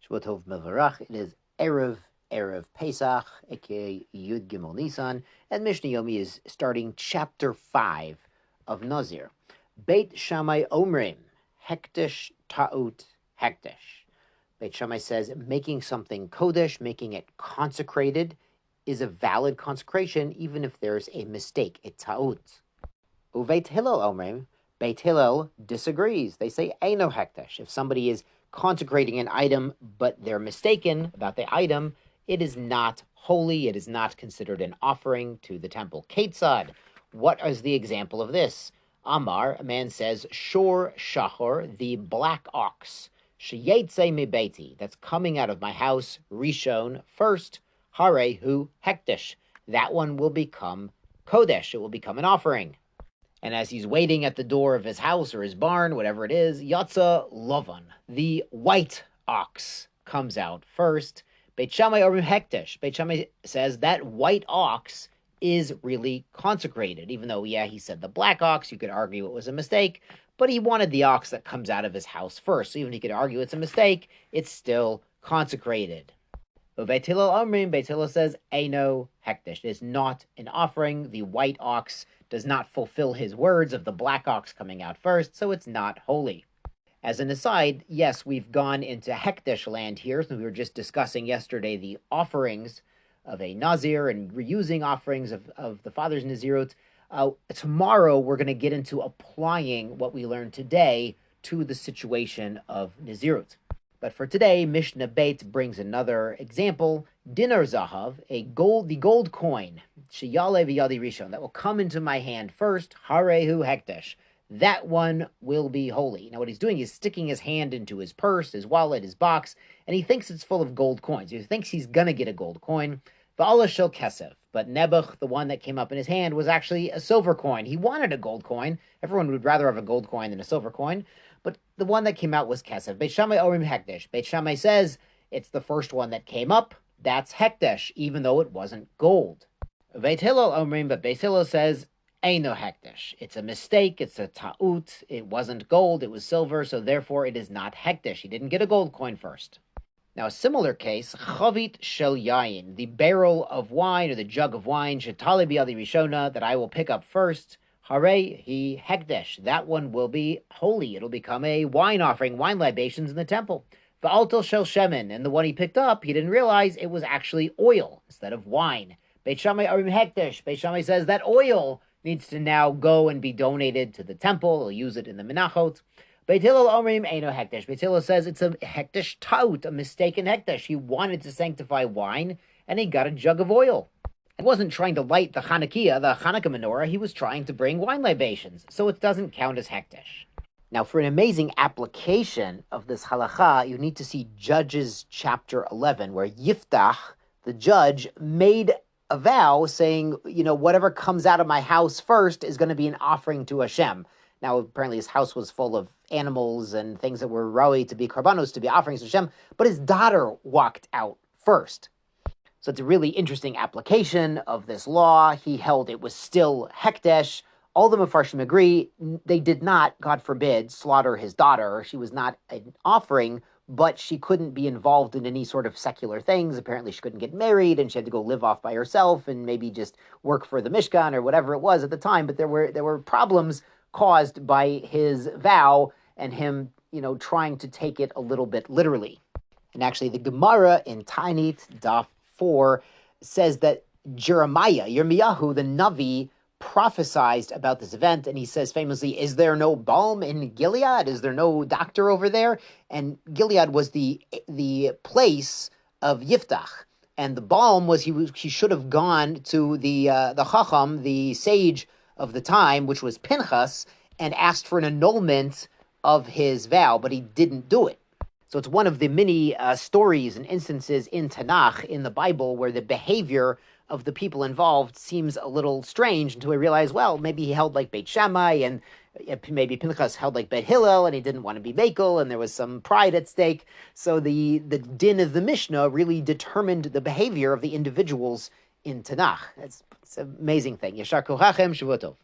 Shvua Tov Mevarach. It is Erev Pesach, aka Yud Gimel Nisan, and Mishnah Yomi is starting chapter 5 of Nazir. Beit Shammai Omrim, Hektish Ta'ut Hektish. Beit Shammai says making something kodesh, making it consecrated, is a valid consecration even if there's a mistake, a ta'ut. Uveit Hillel Omrim, Beit Hillel disagrees. They say Eino Hektish. If somebody is consecrating an item, but they're mistaken about the item, it is not holy, it is not considered an offering to the temple. Ketzad, what is the example of this? Amar, a man says, Shor Shachor, the black ox, Sheyetze Mibeti, that's coming out of my house, Rishon, first, Hare Hu Hektish, that one will become Kodesh, it will become an offering. And as he's waiting at the door of his house or his barn, whatever it is, Yatza Lovan, the white ox, comes out first. Beit Shammai Orim Hektish. Beit Shammai says that white ox is really consecrated. Even though, he said the black ox, you could argue it was a mistake, but he wanted the ox that comes out of his house first. So even if you could argue it's a mistake, it's still consecrated. But Beit Hillel Omrim, Beit Hillel says, Eino Hektish. It is not an offering. The white ox does not fulfill his words of the black ox coming out first, so it's not holy. As an aside, yes, we've gone into Hektish land here, so we were just discussing yesterday the offerings of a Nazir and reusing offerings of the father's Nazirut. Tomorrow, we're going to get into applying what we learned today to the situation of Nazirut. But for today, Mishnah Beit brings another example. Dinar Zahav, the gold coin, Sheyale v'yadi Rishon, that will come into my hand first, Harehu Hektish. That one will be holy. Now what he's doing is sticking his hand into his purse, his wallet, his box, and he thinks it's full of gold coins. He thinks he's going to get a gold coin. Va'ala shel kesef. But Nebuch, the one that came up in his hand, was actually a silver coin. He wanted a gold coin. Everyone would rather have a gold coin than a silver coin. But the one that came out was kesef. Beit Shammai Orim Hektish. Beit Shammai says it's the first one that came up. That's Hektish, even though it wasn't gold. Beit Hillel Omrim, but Beit Hillel says Eino Hektish. It's a mistake. It's a ta'ut. It wasn't gold. It was silver. So therefore, it is not Hektish. He didn't get a gold coin first. Now, a similar case, Chavit Shel Yayin, the barrel of wine or the jug of wine, Shetale B'yadi Rishona, that I will pick up first. Hare He Hekdesh. That one will be holy. It'll become a wine offering, wine libations in the temple. Va'altel Shel Shemen, and the one he picked up, he didn't realize it was actually oil instead of wine. Beit Shammai Arim Hekdesh. Beit Shammai says that oil needs to now go and be donated to the temple. He'll use it in the menachot. Beit Hillel Omrim Eino Hekdesh. Beit Hillel says it's a Hekdesh Taut, a mistaken Hekdesh. He wanted to sanctify wine, and he got a jug of oil. He wasn't trying to light the Hanukkah, the Hanukkah menorah. He was trying to bring wine libations, so it doesn't count as Hekdesh. Now, for an amazing application of this halacha, you need to see Judges chapter 11, where Yiftach, the judge, made a vow saying, whatever comes out of my house first is going to be an offering to Hashem. Now, apparently his house was full of animals and things that were roi to be karbanos, to be offerings to Hashem, but his daughter walked out first. So it's a really interesting application of this law. He held it was still Hekdesh. All the Mefarshim agree they did not, God forbid, slaughter his daughter. She was not an offering, but she couldn't be involved in any sort of secular things. Apparently she couldn't get married and she had to go live off by herself and maybe just work for the Mishkan or whatever it was at the time. But there were problems caused by his vow and him, trying to take it a little bit literally. And actually the Gemara in Ta'anit Daf 4 says that Yirmiyahu, the Navi, prophesied about this event, and he says famously, is there no balm in Gilead? Is there no doctor over there? And Gilead was the place of Yiftach, and the balm was he should have gone to the Chacham, the sage of the time, which was Pinchas, and asked for an annulment of his vow, but he didn't do it. So it's one of the many stories and instances in Tanakh, in the Bible, where the behavior of the people involved seems a little strange until we realize, well, maybe he held like Beit Shammai, and maybe Pinchas held like Beit Hillel, and he didn't want to be Mekel, and there was some pride at stake. So the din of the Mishnah really determined the behavior of the individuals in Tanakh. It's an amazing thing. Yashar Kochachem, Shavuot Tov.